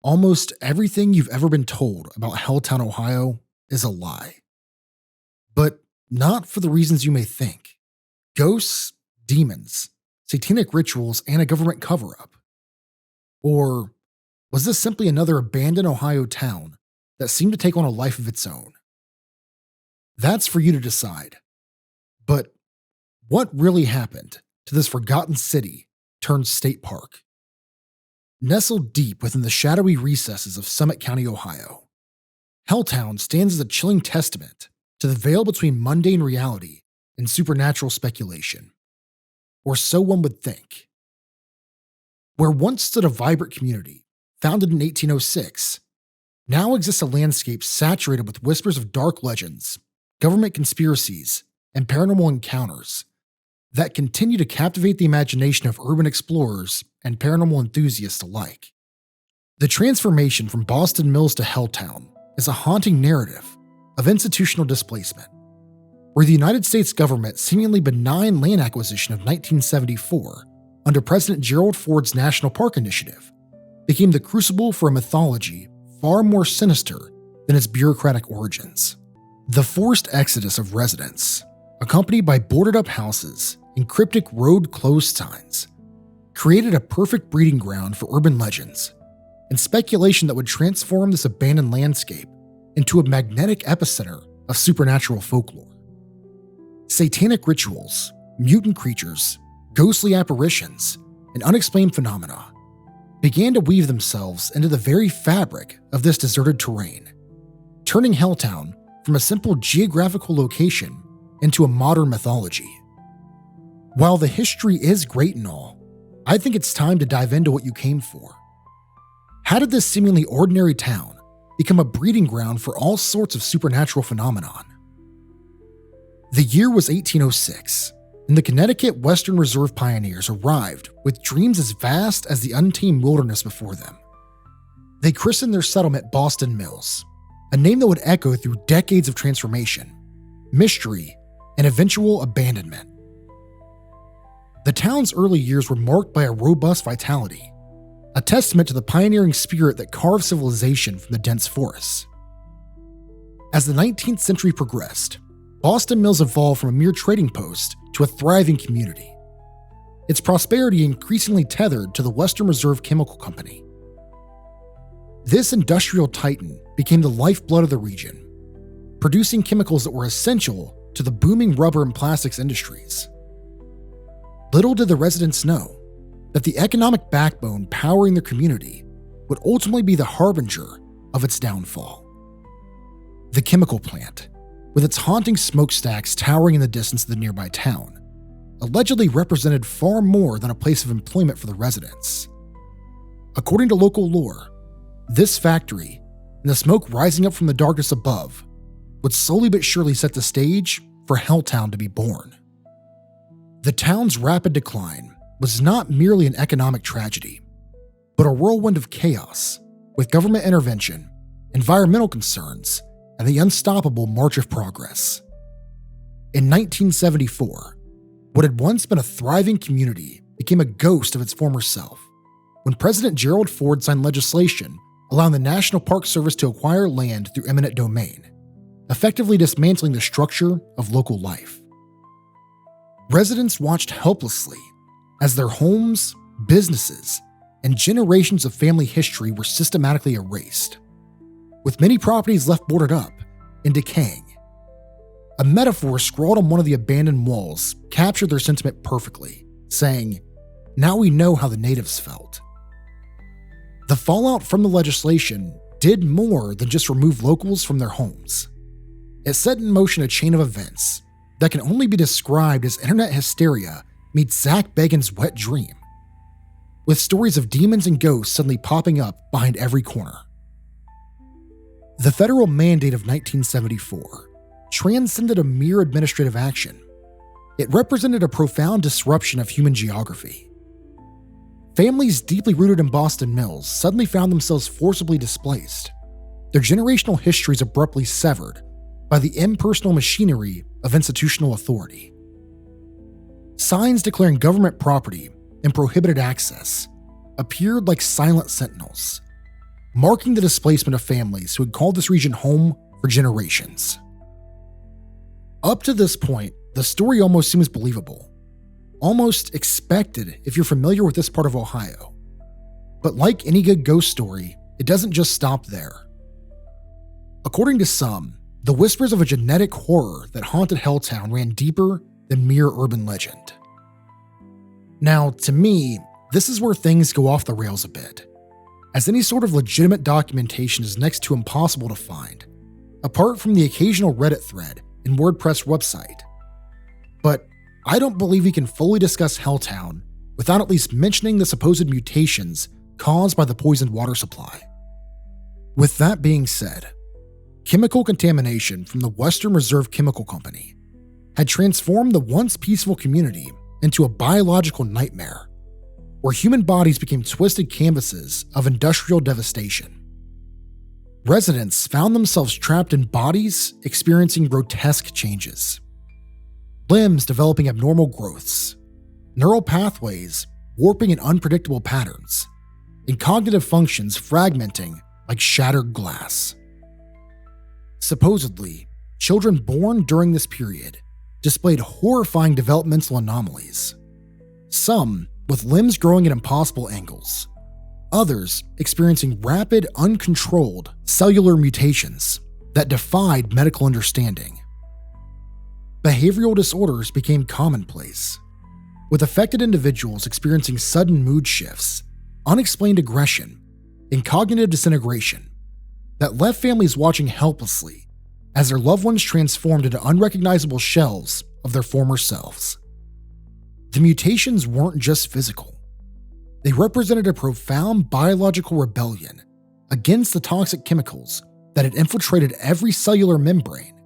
almost everything you've ever been told about Helltown, Ohio is a lie. But not for the reasons you may think. Ghosts, demons, satanic rituals, and a government cover-up. Or was this simply another abandoned Ohio town that seemed to take on a life of its own? That's for you to decide. But what really happened to this forgotten city turned state park? Nestled deep within the shadowy recesses of Summit County, Ohio, Helltown stands as a chilling testament to the veil between mundane reality and supernatural speculation. Or so one would think. Where once stood a vibrant community, founded in 1806, now exists a landscape saturated with whispers of dark legends, government conspiracies, and paranormal encounters that continue to captivate the imagination of urban explorers and paranormal enthusiasts alike. The transformation from Boston Mills to Helltown is a haunting narrative of institutional displacement, where the United States government's seemingly benign land acquisition of 1974 under President Gerald Ford's National Park Initiative became the crucible for a mythology far more sinister than its bureaucratic origins. The forced exodus of residents, accompanied by boarded-up houses and cryptic road closed signs, created a perfect breeding ground for urban legends and speculation that would transform this abandoned landscape into a magnetic epicenter of supernatural folklore. Satanic rituals, mutant creatures, ghostly apparitions, and unexplained phenomena began to weave themselves into the very fabric of this deserted terrain, turning Helltown from a simple geographical location into a modern mythology. While the history is great and all, I think it's time to dive into what you came for. How did this seemingly ordinary town become a breeding ground for all sorts of supernatural phenomenon? The year was 1806, and the Connecticut Western Reserve pioneers arrived with dreams as vast as the untamed wilderness before them. They christened their settlement Boston Mills, a name that would echo through decades of transformation, mystery, and eventual abandonment. The town's early years were marked by a robust vitality, a testament to the pioneering spirit that carved civilization from the dense forests. As the 19th century progressed, Boston Mills evolved from a mere trading post to a thriving community, its prosperity increasingly tethered to the Western Reserve Chemical Company. This industrial titan became the lifeblood of the region, producing chemicals that were essential to the booming rubber and plastics industries. Little did the residents know that the economic backbone powering their community would ultimately be the harbinger of its downfall. The chemical plant, with its haunting smokestacks towering in the distance of the nearby town, allegedly represented far more than a place of employment for the residents. According to local lore, this factory, and the smoke rising up from the darkness above, would slowly but surely set the stage for Helltown to be born. The town's rapid decline was not merely an economic tragedy, but a whirlwind of chaos, with government intervention, environmental concerns, and the unstoppable march of progress. In 1974, what had once been a thriving community became a ghost of its former self when President Gerald Ford signed legislation allowing the National Park Service to acquire land through eminent domain, effectively dismantling the structure of local life. Residents watched helplessly as their homes, businesses, and generations of family history were systematically erased, with many properties left boarded up and decaying. A metaphor scrawled on one of the abandoned walls captured their sentiment perfectly, saying, "Now we know how the natives felt." The fallout from the legislation did more than just remove locals from their homes. It set in motion a chain of events that can only be described as internet hysteria meets Zach Bagans' wet dream, with stories of demons and ghosts suddenly popping up behind every corner. The federal mandate of 1974 transcended a mere administrative action. It represented a profound disruption of human geography. Families deeply rooted in Boston Mills suddenly found themselves forcibly displaced, their generational histories abruptly severed by the impersonal machinery of institutional authority. Signs declaring government property and prohibited access appeared like silent sentinels, marking the displacement of families who had called this region home for generations. Up to this point, the story almost seems believable, almost expected if you're familiar with this part of Ohio. But like any good ghost story, it doesn't just stop there. According to some, the whispers of a genetic horror that haunted Helltown ran deeper than mere urban legend. Now, to me, this is where things go off the rails a bit, as any sort of legitimate documentation is next to impossible to find, apart from the occasional Reddit thread and WordPress website. But I don't believe we can fully discuss Helltown without at least mentioning the supposed mutations caused by the poisoned water supply. With that being said, chemical contamination from the Western Reserve Chemical Company had transformed the once peaceful community into a biological nightmare, where human bodies became twisted canvases of industrial devastation. Residents found themselves trapped in bodies experiencing grotesque changes. Limbs developing abnormal growths, neural pathways warping in unpredictable patterns, and cognitive functions fragmenting like shattered glass. Supposedly, children born during this period displayed horrifying developmental anomalies, some with limbs growing at impossible angles, others experiencing rapid, uncontrolled cellular mutations that defied medical understanding. Behavioral disorders became commonplace, with affected individuals experiencing sudden mood shifts, unexplained aggression, and cognitive disintegration that left families watching helplessly as their loved ones transformed into unrecognizable shells of their former selves. The mutations weren't just physical. They represented a profound biological rebellion against the toxic chemicals that had infiltrated every cellular membrane,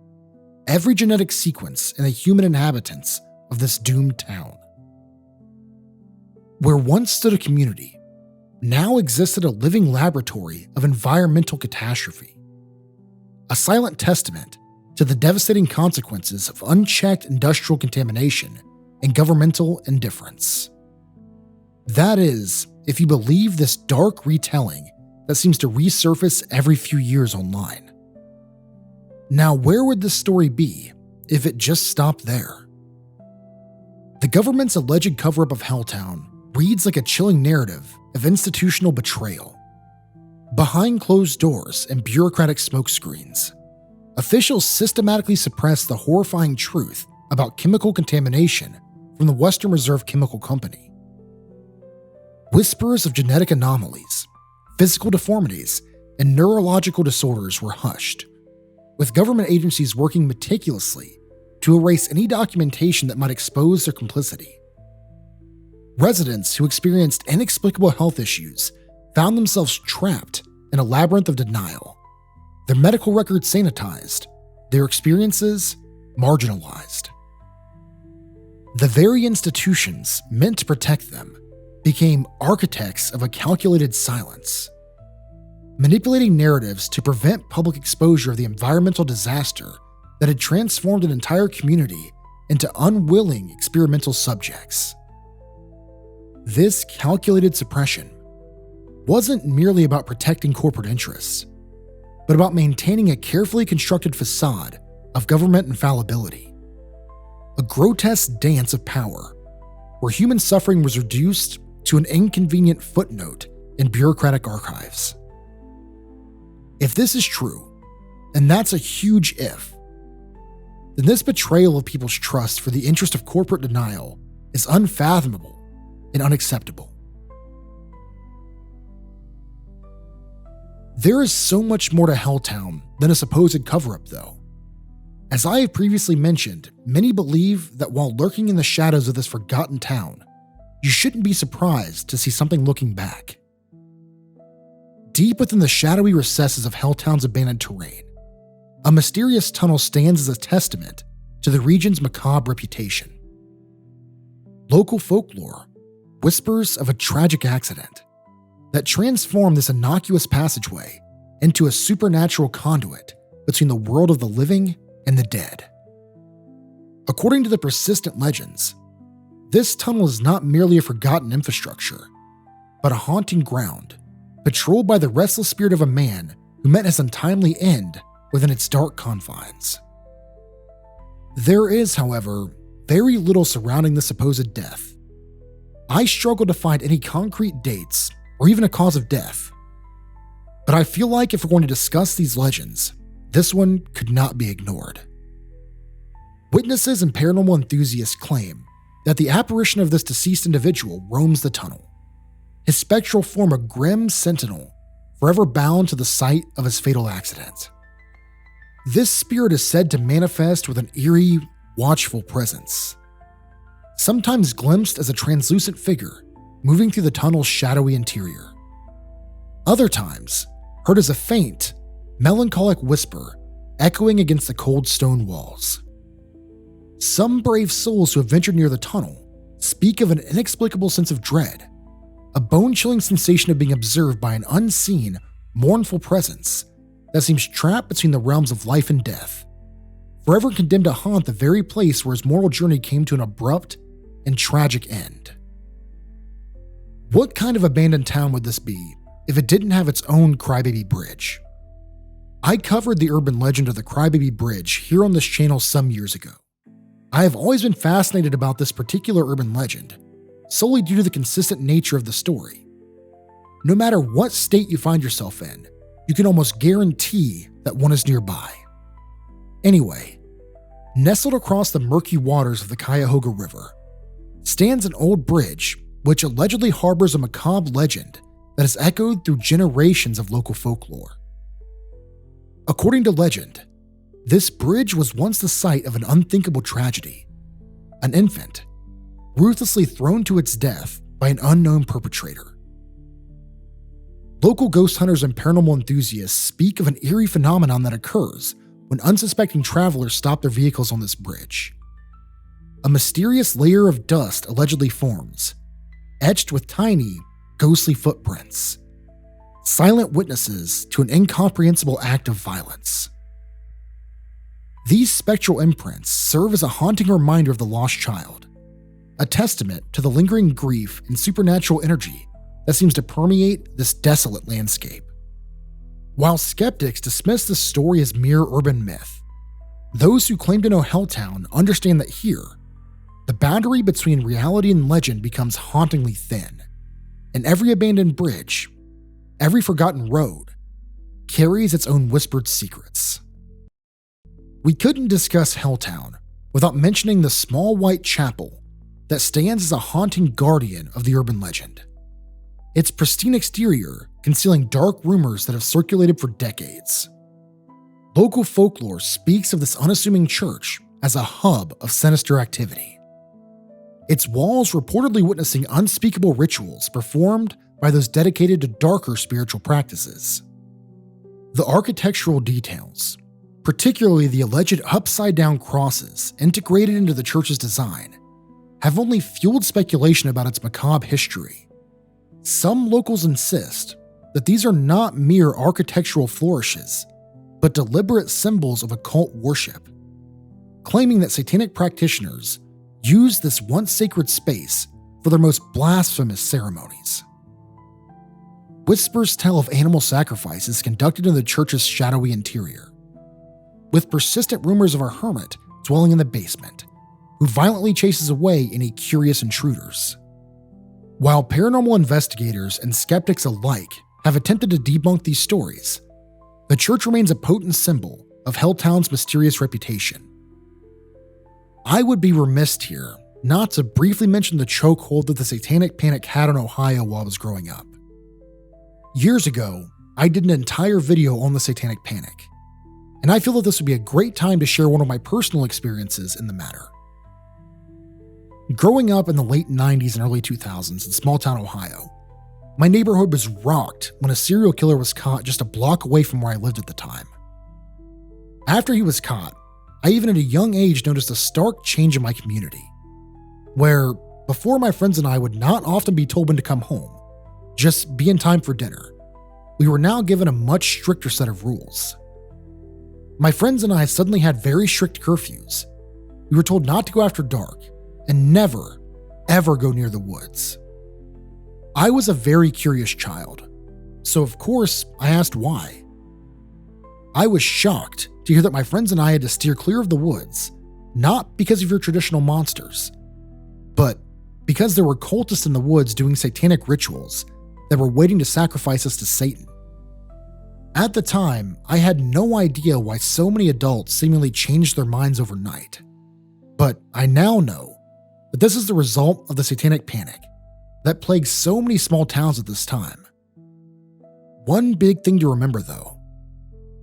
every genetic sequence in the human inhabitants of this doomed town. Where once stood a community, now existed a living laboratory of environmental catastrophe, a silent testament to the devastating consequences of unchecked industrial contamination and governmental indifference. That is, if you believe this dark retelling that seems to resurface every few years online. Now, where would this story be if it just stopped there? The government's alleged cover-up of Helltown reads like a chilling narrative of institutional betrayal. Behind closed doors and bureaucratic smokescreens, officials systematically suppress the horrifying truth about chemical contamination from the Western Reserve Chemical Company. Whispers of genetic anomalies, physical deformities, and neurological disorders were hushed, with government agencies working meticulously to erase any documentation that might expose their complicity. Residents who experienced inexplicable health issues found themselves trapped in a labyrinth of denial, their medical records sanitized, their experiences marginalized. The very institutions meant to protect them became architects of a calculated silence, manipulating narratives to prevent public exposure of the environmental disaster that had transformed an entire community into unwilling experimental subjects. This calculated suppression wasn't merely about protecting corporate interests, but about maintaining a carefully constructed facade of government infallibility. A grotesque dance of power, where human suffering was reduced to an inconvenient footnote in bureaucratic archives. If this is true, and that's a huge if, then this betrayal of people's trust for the interest of corporate denial is unfathomable and unacceptable. There is so much more to Helltown than a supposed cover-up, though. As I have previously mentioned, many believe that while lurking in the shadows of this forgotten town, you shouldn't be surprised to see something looking back. Deep within the shadowy recesses of Helltown's abandoned terrain, a mysterious tunnel stands as a testament to the region's macabre reputation. Local folklore whispers of a tragic accident that transformed this innocuous passageway into a supernatural conduit between the world of the living and the dead. According to the persistent legends, this tunnel is not merely a forgotten infrastructure, but a haunting ground patrolled by the restless spirit of a man who met his untimely end within its dark confines. There is, however, very little surrounding the supposed death. I struggle to find any concrete dates or even a cause of death. But I feel like if we're going to discuss these legends, this one could not be ignored. Witnesses and paranormal enthusiasts claim that the apparition of this deceased individual roams the tunnel, his spectral form a grim sentinel forever bound to the site of his fatal accident. This spirit is said to manifest with an eerie, watchful presence, sometimes glimpsed as a translucent figure moving through the tunnel's shadowy interior. Other times, heard as a faint, melancholic whisper echoing against the cold stone walls. Some brave souls who have ventured near the tunnel speak of an inexplicable sense of dread, a bone-chilling sensation of being observed by an unseen, mournful presence that seems trapped between the realms of life and death, forever condemned to haunt the very place where his mortal journey came to an abrupt and tragic end. What kind of abandoned town would this be if it didn't have its own Crybaby Bridge? I covered the urban legend of the Crybaby Bridge here on this channel some years ago. I have always been fascinated about this particular urban legend, solely due to the consistent nature of the story. No matter what state you find yourself in, you can almost guarantee that one is nearby. Anyway, nestled across the murky waters of the Cuyahoga River stands an old bridge which allegedly harbors a macabre legend that has echoed through generations of local folklore. According to legend, this bridge was once the site of an unthinkable tragedy: an infant ruthlessly thrown to its death by an unknown perpetrator. Local ghost hunters and paranormal enthusiasts speak of an eerie phenomenon that occurs when unsuspecting travelers stop their vehicles on this bridge. A mysterious layer of dust allegedly forms, etched with tiny, ghostly footprints, silent witnesses to an incomprehensible act of violence. These spectral imprints serve as a haunting reminder of the lost child, a testament to the lingering grief and supernatural energy that seems to permeate this desolate landscape. While skeptics dismiss this story as mere urban myth, those who claim to know Helltown understand that here, the boundary between reality and legend becomes hauntingly thin, and every abandoned bridge, every forgotten road, carries its own whispered secrets. We couldn't discuss Helltown without mentioning the small white chapel that stands as a haunting guardian of the urban legend. Its pristine exterior concealing dark rumors that have circulated for decades. Local folklore speaks of this unassuming church as a hub of sinister activity, its walls reportedly witnessing unspeakable rituals performed by those dedicated to darker spiritual practices. The architectural details, particularly the alleged upside-down crosses integrated into the church's design, have only fueled speculation about its macabre history. Some locals insist that these are not mere architectural flourishes, but deliberate symbols of occult worship, claiming that Satanic practitioners use this once sacred space for their most blasphemous ceremonies. Whispers tell of animal sacrifices conducted in the church's shadowy interior, with persistent rumors of a hermit dwelling in the basement, who violently chases away any curious intruders. While paranormal investigators and skeptics alike have attempted to debunk these stories, the church remains a potent symbol of Helltown's mysterious reputation. I would be remiss here not to briefly mention the chokehold that the Satanic panic had on Ohio while I was growing up. Years ago, I did an entire video on the Satanic panic, and I feel that this would be a great time to share one of my personal experiences in the matter. Growing up in the late 90s and early 2000s in small-town Ohio, my neighborhood was rocked when a serial killer was caught just a block away from where I lived at the time. After he was caught, I even at a young age noticed a stark change in my community, where before my friends and I would not often be told when to come home, just be in time for dinner, we were now given a much stricter set of rules. My friends and I suddenly had very strict curfews. We were told not to go after dark and never, ever go near the woods. I was a very curious child, So of course, I asked why. I was shocked to hear that my friends and I had to steer clear of the woods, not because of your traditional monsters, but because there were cultists in the woods doing satanic rituals that were waiting to sacrifice us to Satan. At the time, I had no idea why so many adults seemingly changed their minds overnight. But I now know that this is the result of the satanic panic that plagues so many small towns at this time. One big thing to remember though,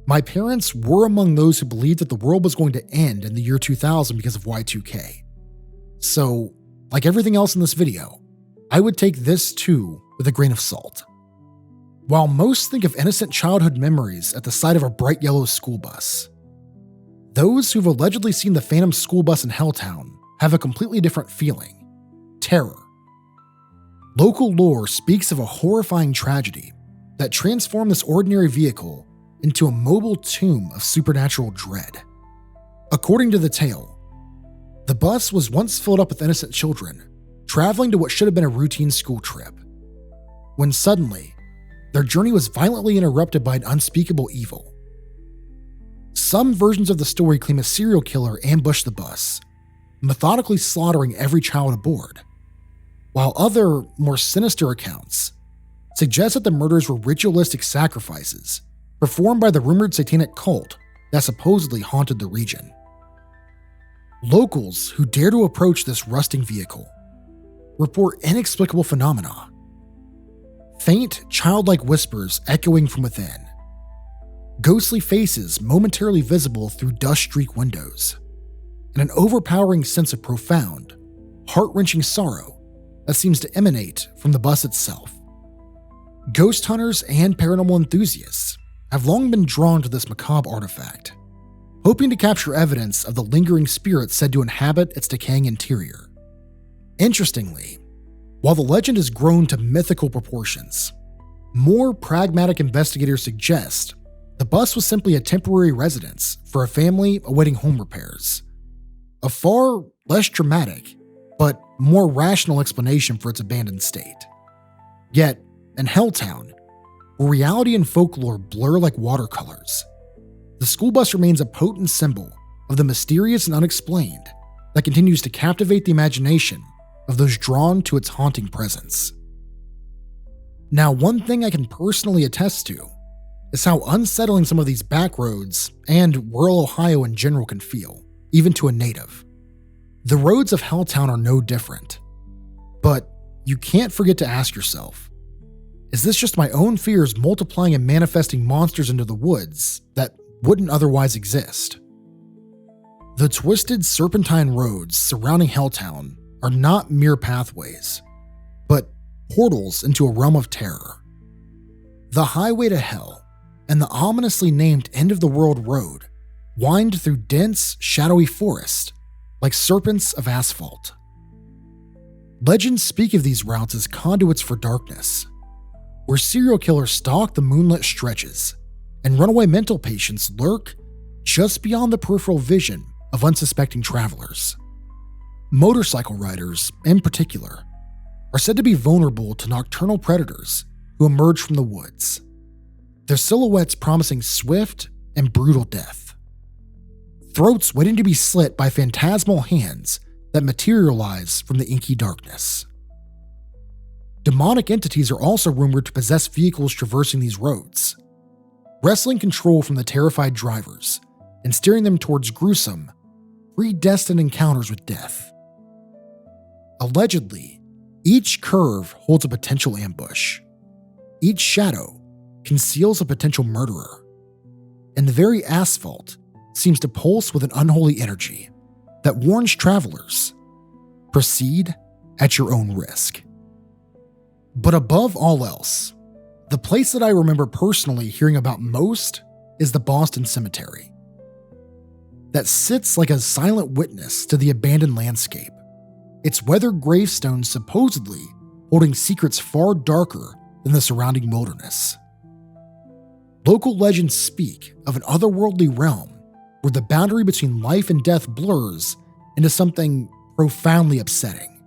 my parents were among those who believed that the world was going to end in the year 2000 because of Y2K. So, like everything else in this video, I would take this too with a grain of salt. While most think of innocent childhood memories at the sight of a bright yellow school bus, those who've allegedly seen the phantom school bus in Helltown have a completely different feeling: terror. Local lore speaks of a horrifying tragedy that transformed this ordinary vehicle into a mobile tomb of supernatural dread. According to the tale, the bus was once filled up with innocent children, traveling to what should have been a routine school trip, when suddenly, their journey was violently interrupted by an unspeakable evil. Some versions of the story claim a serial killer ambushed the bus, methodically slaughtering every child aboard, while other, more sinister accounts suggest that the murders were ritualistic sacrifices performed by the rumored satanic cult that supposedly haunted the region. Locals who dare to approach this rusting vehicle report inexplicable phenomena. Faint, childlike whispers echoing from within. Ghostly faces momentarily visible through dust-streaked windows. And an overpowering sense of profound, heart-wrenching sorrow that seems to emanate from the bus itself. Ghost hunters and paranormal enthusiasts have long been drawn to this macabre artifact, hoping to capture evidence of the lingering spirit said to inhabit its decaying interior. Interestingly, while the legend has grown to mythical proportions, more pragmatic investigators suggest the bus was simply a temporary residence for a family awaiting home repairs. A far less dramatic, but more rational explanation for its abandoned state. Yet, in Helltown, where reality and folklore blur like watercolors, the school bus remains a potent symbol of the mysterious and unexplained that continues to captivate the imagination of those drawn to its haunting presence. Now, one thing I can personally attest to is how unsettling some of these back roads and rural Ohio in general can feel, even to a native. The roads of Helltown are no different. But you can't forget to ask yourself, is this just my own fears multiplying and manifesting monsters into the woods that wouldn't otherwise exist? The twisted serpentine roads surrounding Helltown are not mere pathways, but portals into a realm of terror. The highway to hell and the ominously named End of the World Road wind through dense, shadowy forest like serpents of asphalt. Legends speak of these routes as conduits for darkness, where serial killers stalk the moonlit stretches and runaway mental patients lurk just beyond the peripheral vision of unsuspecting travelers. Motorcycle riders, in particular, are said to be vulnerable to nocturnal predators who emerge from the woods, their silhouettes promising swift and brutal death. Throats waiting to be slit by phantasmal hands that materialize from the inky darkness. Demonic entities are also rumored to possess vehicles traversing these roads, wresting control from the terrified drivers and steering them towards gruesome, predestined encounters with death. Allegedly, each curve holds a potential ambush. Each shadow conceals a potential murderer. And the very asphalt seems to pulse with an unholy energy that warns travelers, proceed at your own risk. But above all else, the place that I remember personally hearing about most is the Boston Cemetery, that sits like a silent witness to the abandoned landscape, its weathered gravestones supposedly holding secrets far darker than the surrounding wilderness. Local legends speak of an otherworldly realm where the boundary between life and death blurs into something profoundly upsetting.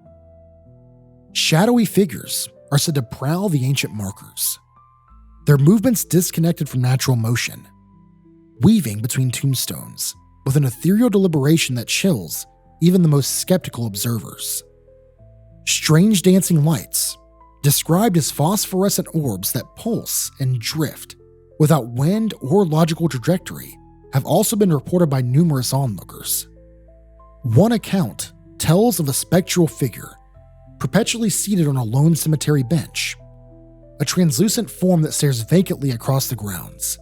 Shadowy figures are said to prowl the ancient markers, their movements disconnected from natural motion, weaving between tombstones with an ethereal deliberation that chills even the most skeptical observers. Strange dancing lights, described as phosphorescent orbs that pulse and drift without wind or logical trajectory, have also been reported by numerous onlookers. One account tells of a spectral figure perpetually seated on a lone cemetery bench, a translucent form that stares vacantly across the grounds,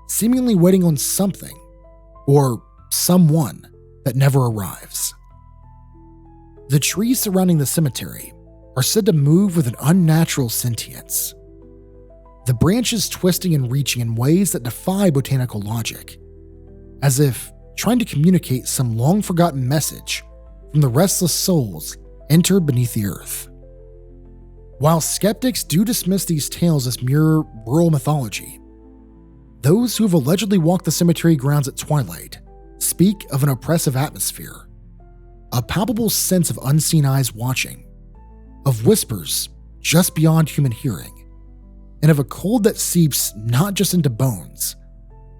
seemingly waiting on something or someone that never arrives. The trees surrounding the cemetery are said to move with an unnatural sentience, the branches twisting and reaching in ways that defy botanical logic, as if trying to communicate some long-forgotten message from the restless souls entered beneath the earth. While skeptics do dismiss these tales as mere rural mythology, those who have allegedly walked the cemetery grounds at twilight speak of an oppressive atmosphere, a palpable sense of unseen eyes watching, of whispers just beyond human hearing, and of a cold that seeps not just into bones,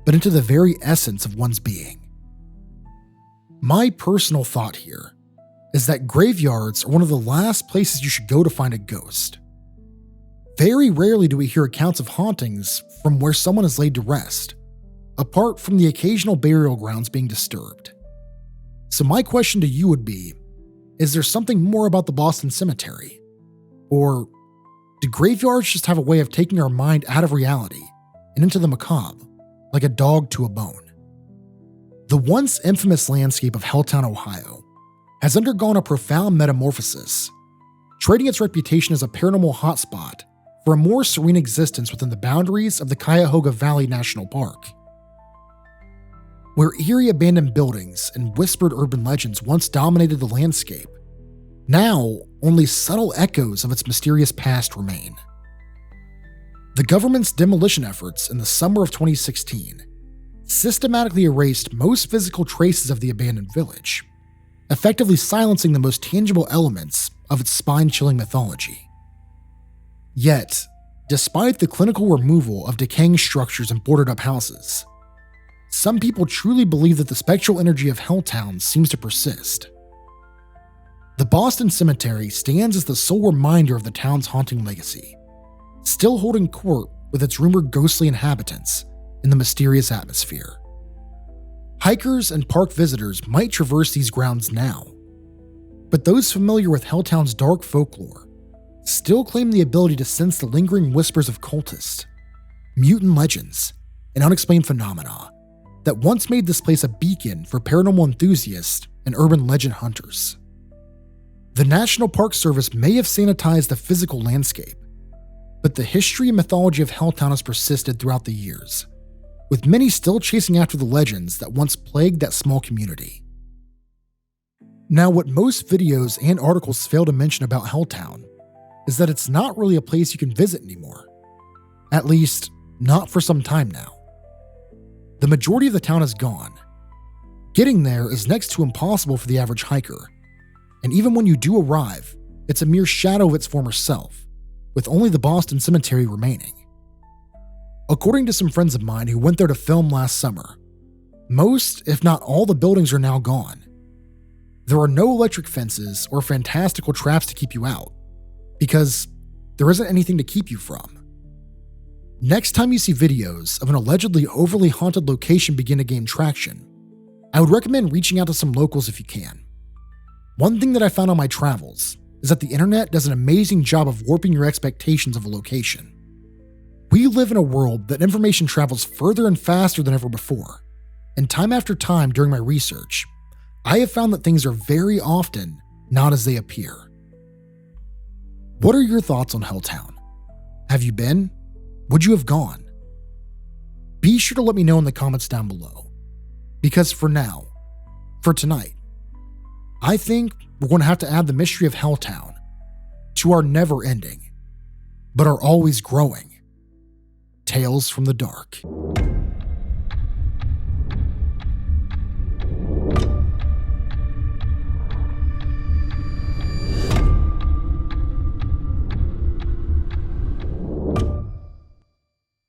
but into the very essence of one's being. My personal thought here is that graveyards are one of the last places you should go to find a ghost. Very rarely do we hear accounts of hauntings from where someone is laid to rest, apart from the occasional burial grounds being disturbed. So my question to you would be, is there something more about the Boston Cemetery? Or do graveyards just have a way of taking our mind out of reality and into the macabre, like a dog to a bone? The once infamous landscape of Helltown, Ohio, has undergone a profound metamorphosis, trading its reputation as a paranormal hotspot for a more serene existence within the boundaries of the Cuyahoga Valley National Park. Where eerie abandoned buildings and whispered urban legends once dominated the landscape, now only subtle echoes of its mysterious past remain. The government's demolition efforts in the summer of 2016 systematically erased most physical traces of the abandoned village, effectively silencing the most tangible elements of its spine-chilling mythology. Yet, despite the clinical removal of decaying structures and boarded-up houses, some people truly believe that the spectral energy of Helltown seems to persist. The Boston Cemetery stands as the sole reminder of the town's haunting legacy, still holding court with its rumored ghostly inhabitants in the mysterious atmosphere. Hikers and park visitors might traverse these grounds now, but those familiar with Helltown's dark folklore still claim the ability to sense the lingering whispers of cultists, mutant legends, and unexplained phenomena that once made this place a beacon for paranormal enthusiasts and urban legend hunters. The National Park Service may have sanitized the physical landscape, but the history and mythology of Helltown has persisted throughout the years, with many still chasing after the legends that once plagued that small community. Now, what most videos and articles fail to mention about Helltown is that it's not really a place you can visit anymore. At least, not for some time now. The majority of the town is gone. Getting there is next to impossible for the average hiker, and even when you do arrive, it's a mere shadow of its former self, with only the Boston Cemetery remaining. According to some friends of mine who went there to film last summer, most, if not all, the buildings are now gone. There are no electric fences or fantastical traps to keep you out, because there isn't anything to keep you from. Next time you see videos of an allegedly overly haunted location begin to gain traction, I would recommend reaching out to some locals if you can. One thing that I found on my travels is that the internet does an amazing job of warping your expectations of a location. We live in a world that information travels further and faster than ever before, and time after time during my research, I have found that things are very often not as they appear. What are your thoughts on Helltown? Have you been? Would you have gone? Be sure to let me know in the comments down below, because for now, for tonight, I think we're going to have to add the mystery of Helltown to our never-ending, but our always growing Tales from the Dark.